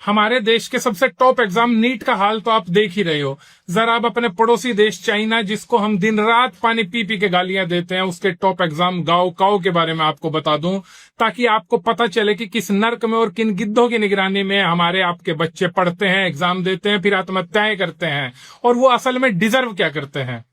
हमारे देश के सबसे टॉप एग्जाम नीट का हाल तो आप देख ही रहे हो। जरा आप अपने पड़ोसी देश चाइना, जिसको हम दिन रात पानी पी पी के गालियां देते हैं, उसके टॉप एग्जाम गाओकाओ के बारे में आपको बता दूं, ताकि आपको पता चले कि किस नर्क में और किन गिद्धों की निगरानी में हमारे आपके बच्चे पढ़ते हैं, एग्जाम देते हैं, फिर आत्महत्याएं करते हैं, और वो असल में डिजर्व क्या करते हैं।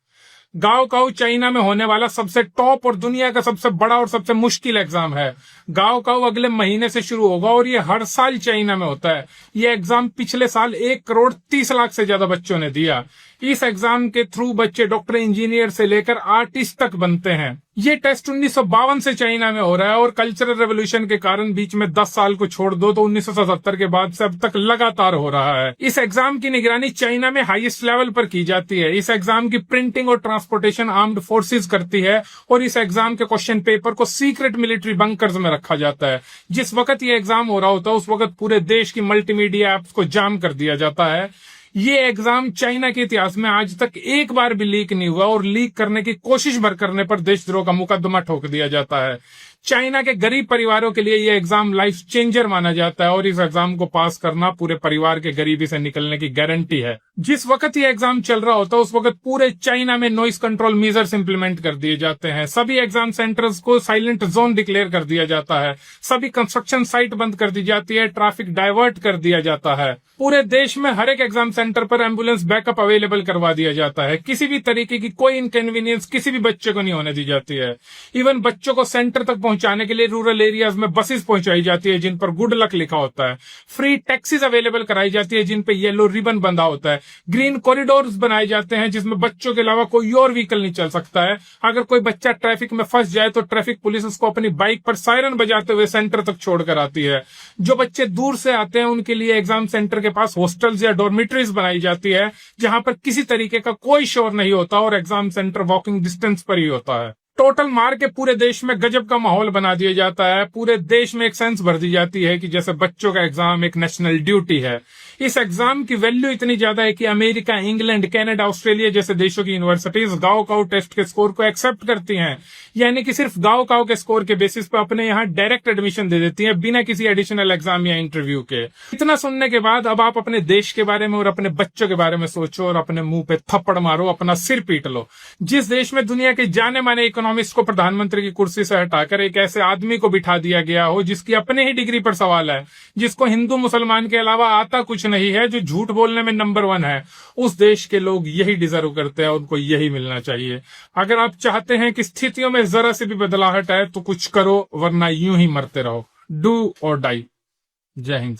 गाओकाओ चाइना में होने वाला सबसे टॉप और दुनिया का सबसे बड़ा और सबसे मुश्किल एग्जाम है। गाओकाओ अगले महीने से शुरू होगा और ये हर साल चाइना में होता है। ये एग्जाम पिछले साल 1,30,00,000 से ज्यादा बच्चों ने दिया। इस एग्जाम के थ्रू बच्चे डॉक्टर, इंजीनियर से लेकर आर्टिस्ट तक बनते हैं। ये टेस्ट 1952 से चाइना में हो रहा है और कल्चरल रेवोल्यूशन के कारण बीच में 10 साल को छोड़ दो तो 1977 के बाद से अब तक लगातार हो रहा है। इस एग्जाम की निगरानी चाइना में हाईएस्ट लेवल पर की जाती है। इस एग्जाम की प्रिंटिंग और ट्रांसपोर्टेशन आर्म्ड फोर्सेस करती है और इस एग्जाम के क्वेश्चन पेपर को सीक्रेट मिलिट्री बंकर्स में रखा जाता है। जिस वक्त ये एग्जाम हो रहा होता है उस वक्त पूरे देश की मल्टीमीडिया एप्स को जाम कर दिया जाता है। ये एग्जाम चाइना के इतिहास में आज तक एक बार भी लीक नहीं हुआ और लीक करने की कोशिश भर करने पर देशद्रोह का मुकदमा ठोक दिया जाता है। चाइना के गरीब परिवारों के लिए ये एग्जाम लाइफ चेंजर माना जाता है और इस एग्जाम को पास करना पूरे परिवार के गरीबी से निकलने की गारंटी है। जिस वक्त ये एग्जाम चल रहा होता है उस वक्त पूरे चाइना में नॉइस कंट्रोल मेजर्स इंप्लीमेंट कर दिए जाते हैं। सभी एग्जाम सेंटर्स को साइलेंट जोन डिक्लेयर कर दिया जाता है। सभी कंस्ट्रक्शन साइट बंद कर दी जाती है। ट्रैफिक डाइवर्ट कर दिया जाता है। पूरे देश में हर एक एग्जाम सेंटर पर एम्बुलेंस बैकअप अवेलेबल करवा दिया जाता है। किसी भी तरीके की कोई इनकन्वीनियंस किसी भी बच्चे को नहीं होने दी जाती है। इवन बच्चों को सेंटर तक पहुंचाने के लिए रूरल एरियाज में बसेस पहुंचाई जाती है जिन पर गुड लक लिखा होता है। फ्री टैक्सीज अवेलेबल कराई जाती है जिन पे येलो रिबन बंधा होता है। ग्रीन कॉरिडोर्स बनाए जाते हैं जिसमें बच्चों के अलावा कोई और व्हीकल नहीं चल सकता है। अगर कोई बच्चा ट्रैफिक में फंस जाए तो ट्रैफिक पुलिस उसको अपनी बाइक पर सायरन बजाते हुए सेंटर तक छोड़कर आती है। जो बच्चे दूर से आते हैं उनके लिए एग्जाम सेंटर के पास हॉस्टल्स या डॉर्मिटरीज बनाई जाती है जहां पर किसी तरीके का कोई शोर नहीं होता और एग्जाम सेंटर वॉकिंग डिस्टेंस पर ही होता है। टोटल मार के पूरे देश में गजब का माहौल बना दिया जाता है। पूरे देश में एक सेंस भर दी जाती है कि जैसे बच्चों का एग्जाम एक नेशनल ड्यूटी है। इस एग्जाम की वैल्यू इतनी ज्यादा है कि अमेरिका, इंग्लैंड, कनाडा, ऑस्ट्रेलिया जैसे देशों की यूनिवर्सिटीज गाओकाओ टेस्ट के स्कोर को एक्सेप्ट करती हैं। यानी कि सिर्फ गाओकाओ के स्कोर के बेसिस पर अपने यहाँ डायरेक्ट एडमिशन दे देती हैं बिना किसी एडिशनल एग्जाम या इंटरव्यू के। इतना सुनने के बाद अब आप अपने देश के बारे में और अपने बच्चों के बारे में सोचो और अपने मुंह पे थप्पड़ मारो, अपना सिर पीट लो। जिस देश में दुनिया के जाने माने इकोनॉमिस्ट को प्रधानमंत्री की कुर्सी से हटाकर एक ऐसे आदमी को बिठा दिया गया हो जिसकी अपने ही डिग्री पर सवाल है, जिसको हिंदू मुसलमान के अलावा आता कुछ नहीं है, जो झूठ बोलने में नंबर 1 है, उस देश के लोग यही डिजर्व करते हैं। उनको यही मिलना चाहिए। अगर आप चाहते हैं कि स्थितियों में जरा से भी बदलाहट आए तो कुछ करो, वरना यूं ही मरते रहो। डू और डाई। जय हिंद।